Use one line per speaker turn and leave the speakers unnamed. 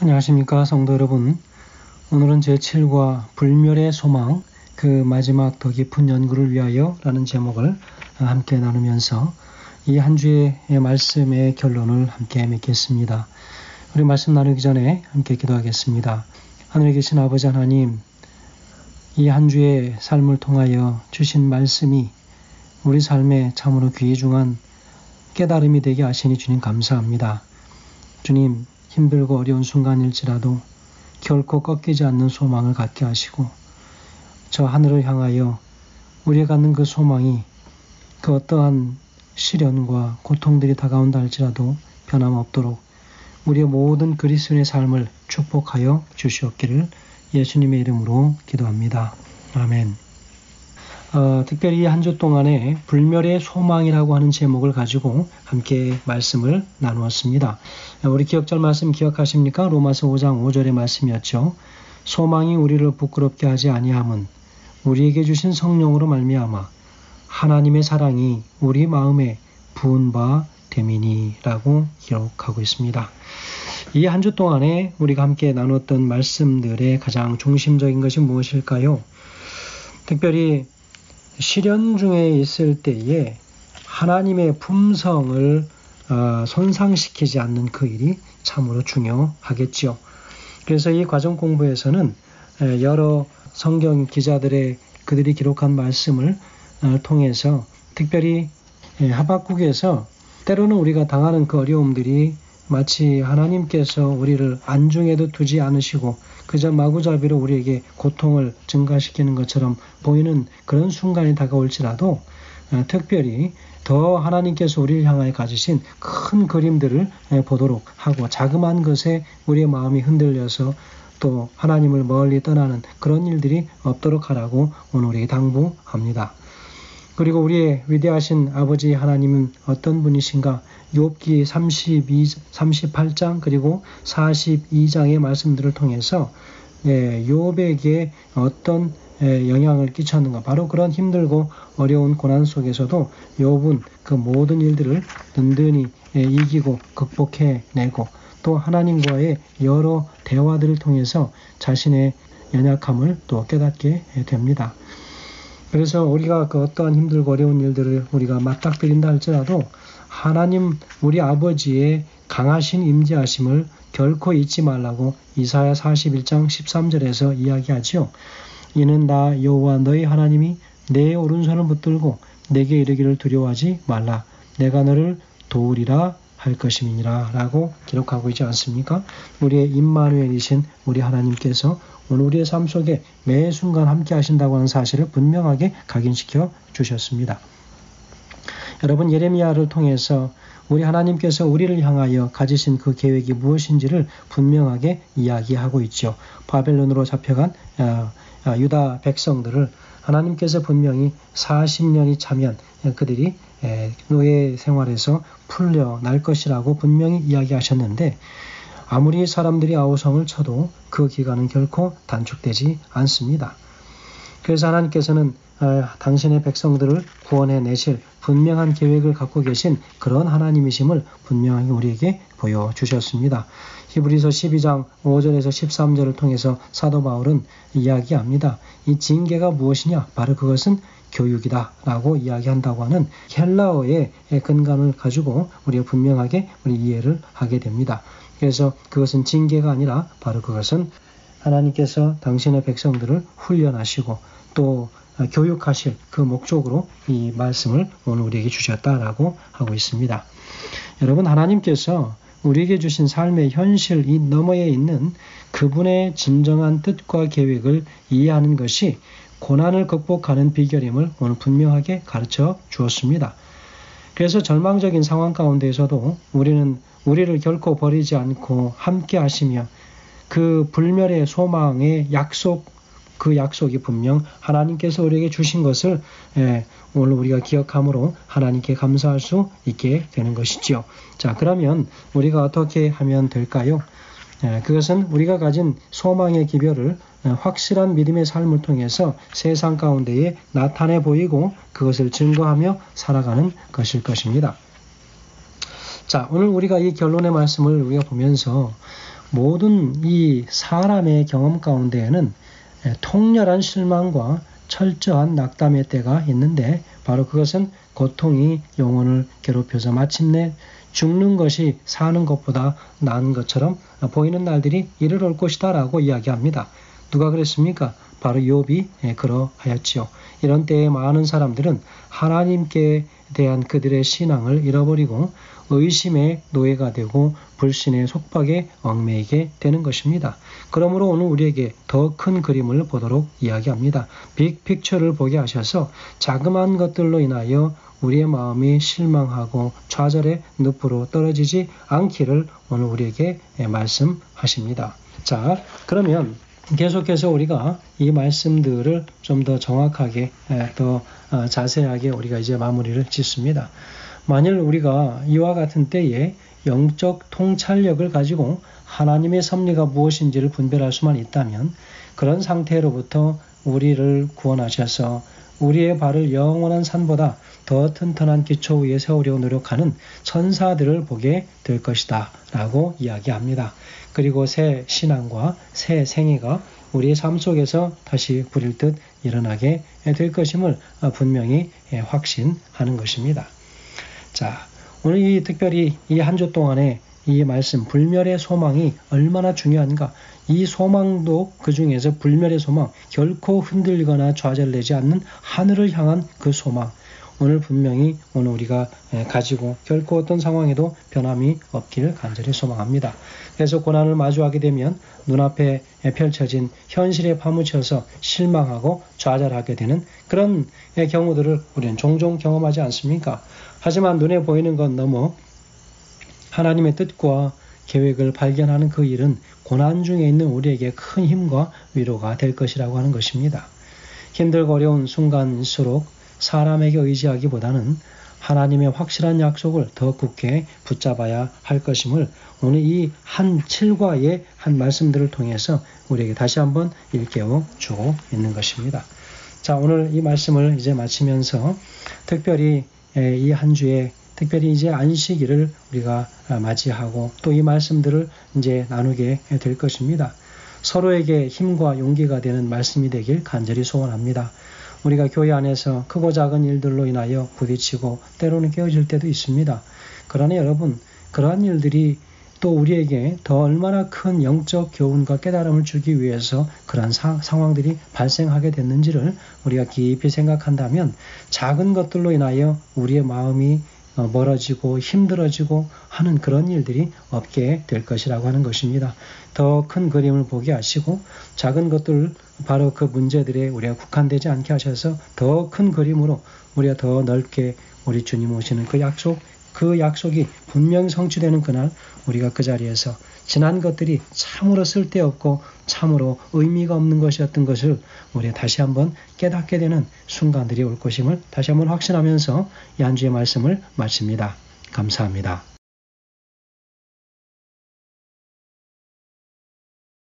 안녕하십니까 성도 여러분. 오늘은 제7과 불멸의 소망, 그 마지막 더 깊은 연구를 위하여 라는 제목을 함께 나누면서 이 한 주의 말씀의 결론을 함께 맺겠습니다. 우리 말씀 나누기 전에 함께 기도하겠습니다. 하늘에 계신 아버지 하나님, 이 한 주의 삶을 통하여 주신 말씀이 우리 삶에 참으로 귀중한 깨달음이 되게 하시니 주님 감사합니다. 주님, 힘들고 어려운 순간일지라도 결코 꺾이지 않는 소망을 갖게 하시고 저 하늘을 향하여 우리가 갖는 그 소망이 그 어떠한 시련과 고통들이 다가온다 할지라도 변함없도록 우리의 모든 그리스도인의 삶을 축복하여 주시옵기를 예수님의 이름으로 기도합니다. 아멘. 특별히 한 주 동안에 불멸의 소망이라고 하는 제목을 가지고 함께 말씀을 나누었습니다. 우리 기억절 말씀 기억하십니까? 로마서 5장 5절의 말씀이었죠. 소망이 우리를 부끄럽게 하지 아니함은 우리에게 주신 성령으로 말미암아 하나님의 사랑이 우리 마음에 부은 바 됨이니라고 기록하고 있습니다. 이 한 주 동안에 우리가 함께 나눴던 말씀들의 가장 중심적인 것이 무엇일까요? 특별히 시련 중에 있을 때에 하나님의 품성을 손상시키지 않는 그 일이 참으로 중요하겠지요. 그래서 이 과정 공부에서는 여러 성경 기자들의 그들이 기록한 말씀을 통해서 특별히 하박국에서 때로는 우리가 당하는 그 어려움들이 마치 하나님께서 우리를 안중에도 두지 않으시고 그저 마구잡이로 우리에게 고통을 증가시키는 것처럼 보이는 그런 순간이 다가올지라도 특별히 더 하나님께서 우리를 향하여 가지신 큰 그림들을 보도록 하고 자그마한 것에 우리의 마음이 흔들려서 또 하나님을 멀리 떠나는 그런 일들이 없도록 하라고 오늘 우리에게 당부합니다. 그리고 우리의 위대하신 아버지 하나님은 어떤 분이신가? 욥기 38장 그리고 42장의 말씀들을 통해서 욥에게 어떤 영향을 끼쳤는가? 바로 그런 힘들고 어려운 고난 속에서도 욥은 그 모든 일들을 든든히 이기고 극복해내고 또 하나님과의 여러 대화들을 통해서 자신의 연약함을 또 깨닫게 됩니다. 그래서 우리가 그 어떠한 힘들고 어려운 일들을 우리가 맞닥뜨린다 할지라도 하나님 우리 아버지의 강하신 임재하심을 결코 잊지 말라고 이사야 41장 13절에서 이야기하지요. 이는 나 여호와 너희 하나님이 내 오른손을 붙들고 내게 이르기를 두려워하지 말라. 내가 너를 도우리라 할 것임이니라 라고 기록하고 있지 않습니까? 우리의 임마누엘이신 우리 하나님께서 오늘 우리의 삶 속에 매 순간 함께 하신다고 하는 사실을 분명하게 각인시켜 주셨습니다. 여러분, 예레미야를 통해서 우리 하나님께서 우리를 향하여 가지신 그 계획이 무엇인지를 분명하게 이야기하고 있죠. 바벨론으로 잡혀간 유다 백성들을 하나님께서 분명히 40년이 차면 그들이 노예 생활에서 풀려날 것이라고 분명히 이야기하셨는데 아무리 사람들이 아우성을 쳐도 그 기간은 결코 단축되지 않습니다. 그래서 하나님께서는 당신의 백성들을 구원해내실 분명한 계획을 갖고 계신 그런 하나님이심을 분명하게 우리에게 보여주셨습니다. 히브리서 12장 5절에서 13절을 통해서 사도 바울은 이야기합니다. 이 징계가 무엇이냐? 바로 그것은 교육이다 라고 이야기한다고 하는 헬라어의 근간을 가지고 우리가 분명하게 우리 이해를 하게 됩니다. 그래서 그것은 징계가 아니라 바로 그것은 하나님께서 당신의 백성들을 훈련하시고 또 교육하실 그 목적으로 이 말씀을 오늘 우리에게 주셨다라고 하고 있습니다. 여러분, 하나님께서 우리에게 주신 삶의 현실 이 너머에 있는 그분의 진정한 뜻과 계획을 이해하는 것이 고난을 극복하는 비결임을 오늘 분명하게 가르쳐 주었습니다. 그래서 절망적인 상황 가운데에서도 우리는 우리를 결코 버리지 않고 함께 하시며 그 불멸의 소망의 약속, 그 약속이 분명 하나님께서 우리에게 주신 것을 오늘 우리가 기억함으로 하나님께 감사할 수 있게 되는 것이지요. 자, 그러면 우리가 어떻게 하면 될까요? 그것은 우리가 가진 소망의 기별을 확실한 믿음의 삶을 통해서 세상 가운데에 나타내 보이고 그것을 증거하며 살아가는 것일 것입니다. 자, 오늘 우리가 이 결론의 말씀을 우리가 보면서 모든 이 사람의 경험 가운데에는 통렬한 실망과 철저한 낙담의 때가 있는데 바로 그것은 고통이 영혼을 괴롭혀서 마침내 죽는 것이 사는 것보다 나은 것처럼 보이는 날들이 이르러 올 것이다 라고 이야기합니다. 누가 그랬습니까? 바로 욥이 그러하였지요. 이런 때에 많은 사람들은 하나님께 대한 그들의 신앙을 잃어버리고 의심의 노예가 되고 불신의 속박에 얽매이게 되는 것입니다. 그러므로 오늘 우리에게 더 큰 그림을 보도록 이야기합니다. 빅픽처를 보게 하셔서 자그마한 것들로 인하여 우리의 마음이 실망하고 좌절의 늪으로 떨어지지 않기를 오늘 우리에게 말씀하십니다. 자, 그러면 계속해서 우리가 이 말씀들을 좀 더 정확하게 더 자세하게 우리가 이제 마무리를 짓습니다. 만일 우리가 이와 같은 때에 영적 통찰력을 가지고 하나님의 섭리가 무엇인지를 분별할 수만 있다면 그런 상태로부터 우리를 구원하셔서 우리의 발을 영원한 산보다 더 튼튼한 기초 위에 세우려고 노력하는 천사들을 보게 될 것이다 라고 이야기합니다. 그리고 새 신앙과 새 생애가 우리의 삶 속에서 다시 부릴 듯 일어나게 될 것임을 분명히 확신하는 것입니다. 자, 오늘 특별히 이 한 주 동안에 이 말씀 불멸의 소망이 얼마나 중요한가. 이 소망도 그 중에서 불멸의 소망, 결코 흔들리거나 좌절되지 않는 하늘을 향한 그 소망. 오늘 분명히 오늘 우리가 가지고 결코 어떤 상황에도 변함이 없기를 간절히 소망합니다. 그래서 고난을 마주하게 되면 눈앞에 펼쳐진 현실에 파묻혀서 실망하고 좌절하게 되는 그런 경우들을 우리는 종종 경험하지 않습니까? 하지만 눈에 보이는 건 너무 하나님의 뜻과 계획을 발견하는 그 일은 고난 중에 있는 우리에게 큰 힘과 위로가 될 것이라고 하는 것입니다. 힘들고 어려운 순간일수록 사람에게 의지하기보다는 하나님의 확실한 약속을 더 굳게 붙잡아야 할 것임을 오늘 이 한 7과의 한 말씀들을 통해서 우리에게 다시 한번 일깨워 주고 있는 것입니다. 자, 오늘 이 말씀을 이제 마치면서 특별히 이 한 주에 특별히 이제 안식일을 우리가 맞이하고 또 이 말씀들을 이제 나누게 될 것입니다. 서로에게 힘과 용기가 되는 말씀이 되길 간절히 소원합니다. 우리가 교회 안에서 크고 작은 일들로 인하여 부딪히고 때로는 깨어질 때도 있습니다. 그러나 여러분, 그러한 일들이 또 우리에게 더 얼마나 큰 영적 교훈과 깨달음을 주기 위해서 그러한 상황들이 발생하게 됐는지를 우리가 깊이 생각한다면 작은 것들로 인하여 우리의 마음이 멀어지고 힘들어지고 하는 그런 일들이 없게 될 것이라고 하는 것입니다. 더 큰 그림을 보게 하시고 작은 것들 바로 그 문제들에 우리가 국한되지 않게 하셔서 더 큰 그림으로 우리가 더 넓게 우리 주님 오시는 그 약속이 분명히 성취되는 그날 우리가 그 자리에서 지난 것들이 참으로 쓸데없고 참으로 의미가 없는 것이었던 것을 우리가 다시 한번 깨닫게 되는 순간들이 올 것임을 다시 한번 확신하면서 이 한 주의 말씀을 마칩니다. 감사합니다.